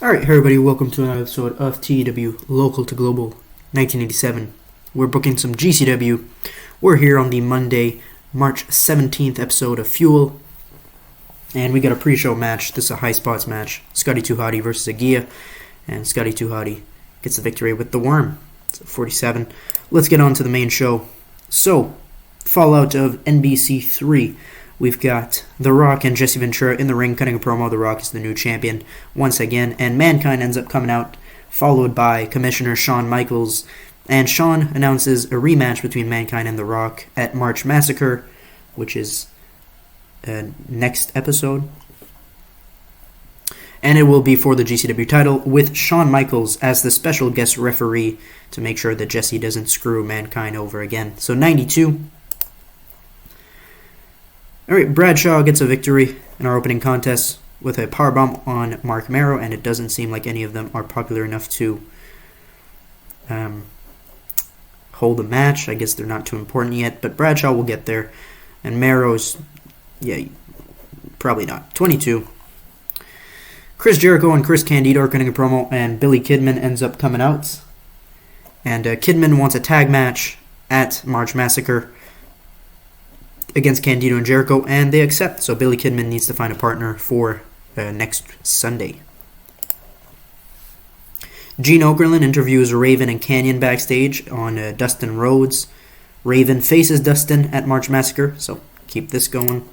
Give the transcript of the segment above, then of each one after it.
Alright, hey everybody, welcome to another episode of TEW Local to Global 1987. We're booking some GCW. We're here on the Monday, March 17th episode of Fuel. And we got a pre-show match. This is a high spots match. Scotty 2 Hotty versus Agia. And Scotty 2 Hotty gets the victory with the worm. It's 47. Let's get on to the main show. So, fallout of NBC 3. We've got The Rock and Jesse Ventura in the ring cutting a promo. The Rock is the new champion once again, and Mankind ends up coming out, followed by Commissioner Shawn Michaels. And Shawn announces a rematch between Mankind and The Rock at March Massacre, which is next episode. And it will be for the GCW title, with Shawn Michaels as the special guest referee to make sure that Jesse doesn't screw Mankind over again. So 92. Alright, Bradshaw gets a victory in our opening contest with a powerbomb on Mark Marrow, and it doesn't seem like any of them are popular enough to hold a match. I guess they're not too important yet, but Bradshaw will get there. And Marrow's, probably not. 22. Chris Jericho and Chris Candido are cutting a promo, and Billy Kidman ends up coming out. And Kidman wants a tag match at March Massacre against Candido and Jericho, and they accept. So Billy Kidman needs to find a partner for next Sunday. Gene Okerlund interviews Raven and Canyon backstage on Dustin Rhodes. Raven faces Dustin at March Massacre, so keep this going.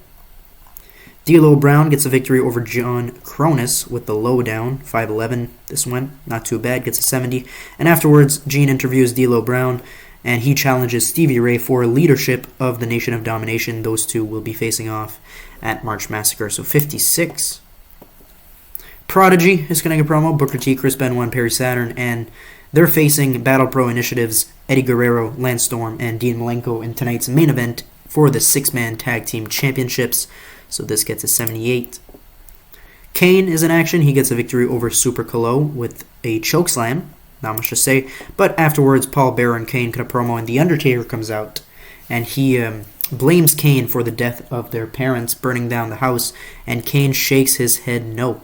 D'Lo Brown gets a victory over John Cronus with the lowdown, 5'11". This one, not too bad, gets a 70. And afterwards, Gene interviews D'Lo Brown, and he challenges Stevie Ray for leadership of the Nation of Domination. Those two will be facing off at March Massacre. So 56. Prodigy is cutting a promo. Booker T, Chris Benoit, and Perry Saturn. And they're facing Battle Pro Initiatives, Eddie Guerrero, Lance Storm, and Dean Malenko in tonight's main event for the 6-man Tag Team Championships. So this gets a 78. Kane is in action. He gets a victory over Super Colo with a chokeslam. Not much to say, but afterwards, Paul Bearer and Kane cut a promo, and The Undertaker comes out, and he blames Kane for the death of their parents burning down the house, and Kane shakes his head no.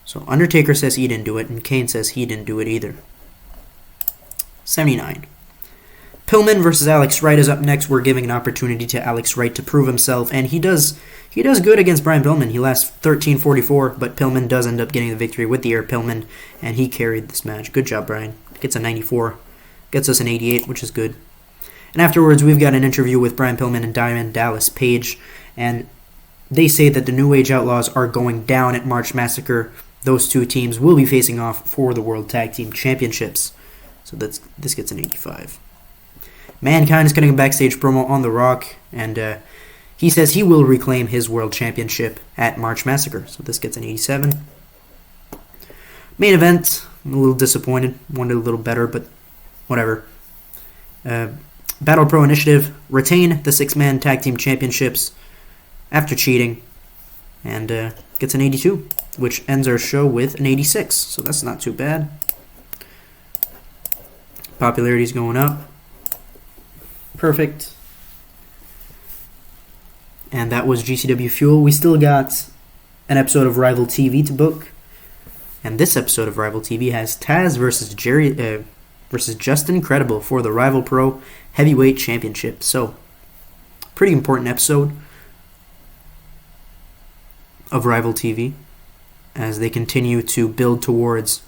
So Undertaker says he didn't do it, and Kane says he didn't do it either. 79. Pillman versus Alex Wright is up next. We're giving an opportunity to Alex Wright to prove himself, and he does good against Brian Pillman. He lasts 13:44, but Pillman does end up getting the victory with the Air Pillman, and he carried this match. Good job, Brian. Gets a 94. Gets us an 88, which is good. And afterwards, we've got an interview with Brian Pillman and Diamond Dallas Page, and they say that the New Age Outlaws are going down at March Massacre. Those two teams will be facing off for the World Tag Team Championships. So this gets an 85. Mankind is cutting a backstage promo on The Rock, and he says he will reclaim his World Championship at March Massacre. So this gets an 87. Main event, I'm a little disappointed. Wanted a little better, but whatever. Battle Pro Initiative retain the 6-man Tag Team Championships after cheating, and gets an 82, which ends our show with an 86. So that's not too bad. Popularity's going up. Perfect. And that was GCW Fuel. We still got an episode of Rival TV to book. And this episode of Rival TV has Taz versus Justin Credible for the Rival Pro Heavyweight Championship. So, pretty important episode of Rival TV as they continue to build towards...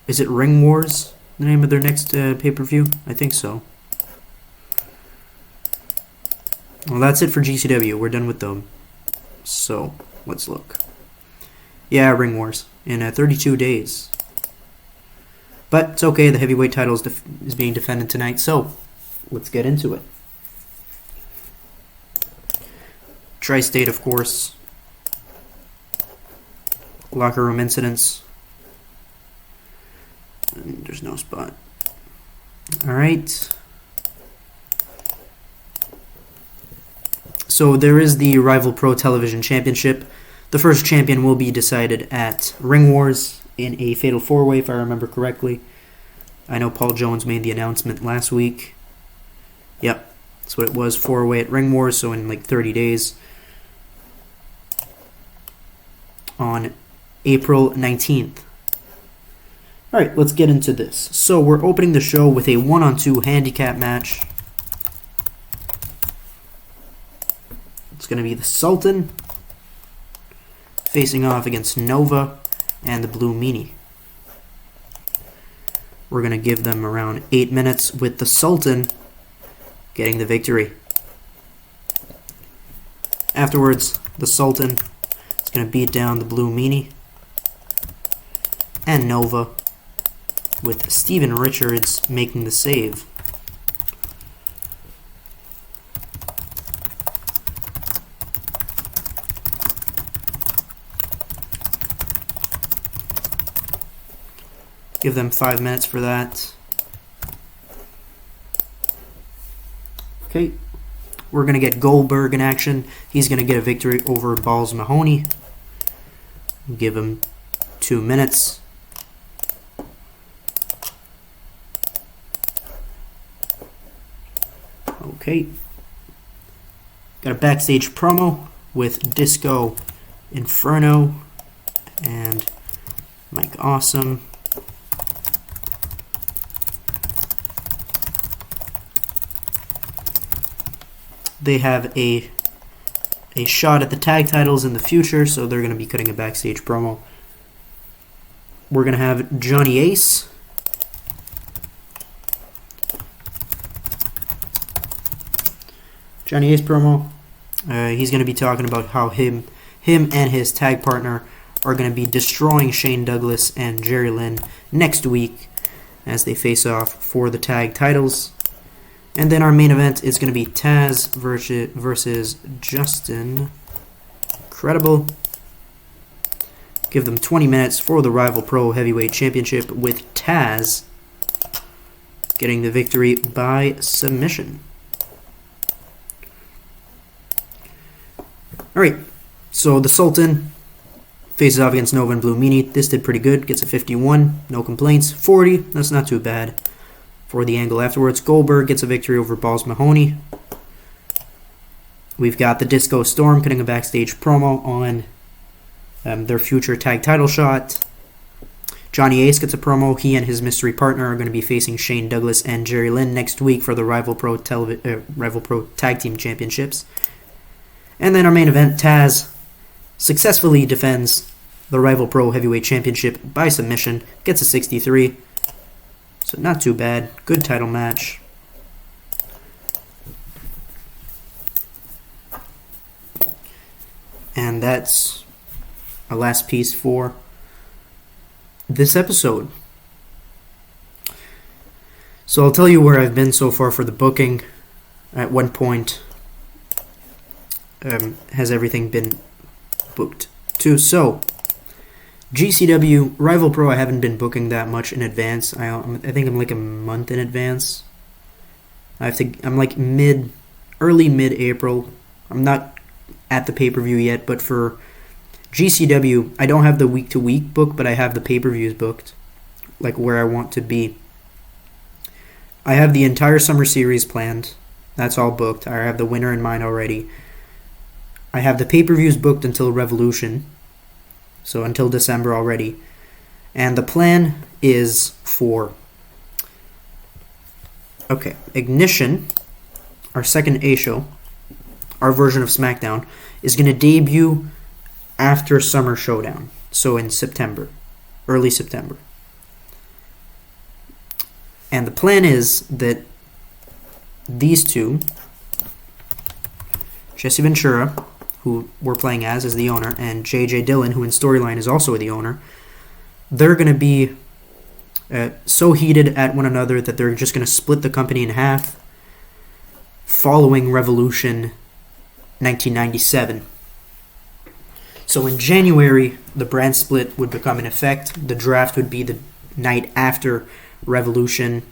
Is it Ring Wars, the name of their next pay-per-view? I think so. Well, that's it for GCW. We're done with them. So, let's look. Yeah, Ring Wars in 32 days. But it's okay. The heavyweight title is being defended tonight. So, let's get into it. Tri-State, of course. Locker room incidents. There's no spot. All right. So there is the Rival Pro Television Championship. The first champion will be decided at Ring Wars in a Fatal 4-Way, if I remember correctly. I know Paul Jones made the announcement last week. Yep, that's what it was, 4-Way at Ring Wars, so in like 30 days. On April 19th. Alright, let's get into this. So we're opening the show with a 1-on-2 handicap match. It's going to be the Sultan facing off against Nova and the Blue Meanie. We're going to give them around 8 minutes with the Sultan getting the victory. Afterwards, the Sultan is going to beat down the Blue Meanie and Nova, with Steven Richards making the save. Give them 5 minutes for that. Okay, we're going to get Goldberg in action. He's going to get a victory over Balls Mahoney. Give him 2 minutes. Okay. Got a backstage promo with Disco Inferno and Mike Awesome. They have a shot at the tag titles in the future, so they're going to be cutting a backstage promo. We're going to have Johnny Ace. Johnny Ace promo. He's going to be talking about how him and his tag partner are going to be destroying Shane Douglas and Jerry Lynn next week as they face off for the tag titles. And then our main event is going to be Taz versus Justin Credible. Give them 20 minutes for the Rival Pro Heavyweight Championship, with Taz getting the victory by submission. Alright, so the Sultan faces off against Nova and Blue Meanie. This did pretty good. Gets a 51. No complaints. 40. That's not too bad. For the angle afterwards, Goldberg gets a victory over Balls Mahoney. We've got the Disco Storm cutting a backstage promo on their future tag title shot. Johnny Ace gets a promo. He and his mystery partner are going to be facing Shane Douglas and Jerry Lynn next week for the Rival Pro Tag Team Championships. And then our main event, Taz successfully defends the Rival Pro Heavyweight Championship by submission. Gets a 63. So not too bad. Good title match. And that's our last piece for this episode. So I'll tell you where I've been so far for the booking. At one point, has everything been booked to? So GCW, Rival Pro, I haven't been booking that much in advance. I think I'm like a month in advance. I'm like early mid-April. I'm not at the pay-per-view yet, but for GCW, I don't have the week-to-week book, but I have the pay-per-views booked, like where I want to be. I have the entire summer series planned. That's all booked. I have the winner in mind already. I have the pay-per-views booked until Revolution. So until December already. And the plan is for Ignition, our second A show, our version of SmackDown, is going to debut after Summer Showdown. So in September, early September. And the plan is that these two, Jesse Ventura, who we're playing as the owner, and J.J. Dillon, who in storyline is also the owner, they're going to be so heated at one another that they're just going to split the company in half following Revolution 1997. So in January, the brand split would become in effect. The draft would be the night after Revolution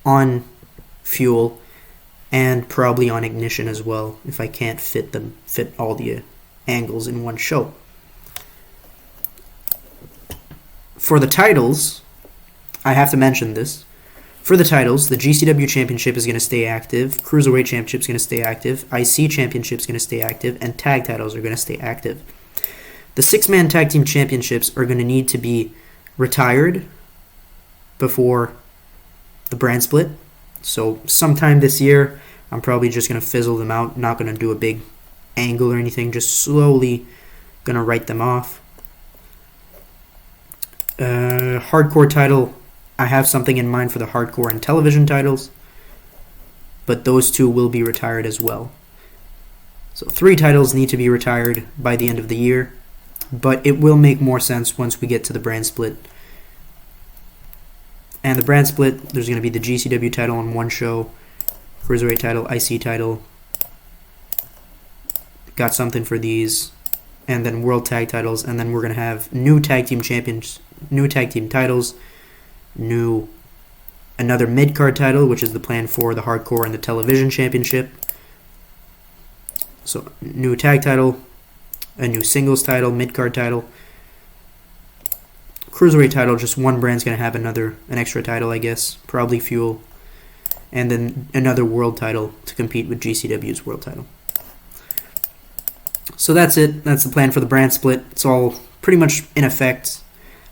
on Fuel, and probably on Ignition as well, if I can't fit all the angles in one show. For the titles, I have to mention this. For the titles, the GCW Championship is going to stay active, Cruiserweight Championship is going to stay active, IC Championship is going to stay active, and Tag titles are going to stay active. The 6-man tag team championships are going to need to be retired before the brand split. So sometime this year, I'm probably just going to fizzle them out. Not going to do a big angle or anything. Just slowly going to write them off. Hardcore title. I have something in mind for the hardcore and television titles, but those two will be retired as well. So 3 titles need to be retired by the end of the year, but it will make more sense once we get to the brand split. And the brand split, there's going to be the GCW title on one show, Cruiserweight title, IC title. Got something for these, and then World Tag titles, and then we're going to have new tag team champions, new tag team titles, another mid-card title, which is the plan for the hardcore and the television championship. So, new tag title, a new singles title, mid-card title, Cruiserweight title, just one brand's going to have an extra title, I guess, probably Fuel, and then another world title to compete with GCW's world title. So that's it. That's the plan for the brand split. It's all pretty much in effect.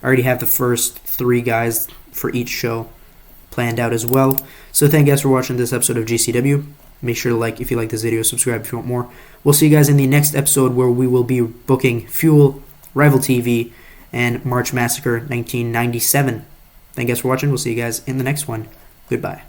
I already have the first 3 guys for each show planned out as well. So thank you guys for watching this episode of GCW. Make sure to like if you like this video, subscribe if you want more. We'll see you guys in the next episode where we will be booking Fuel, Rival TV, and March Massacre 1997. Thank you guys for watching. We'll see you guys in the next one. Goodbye.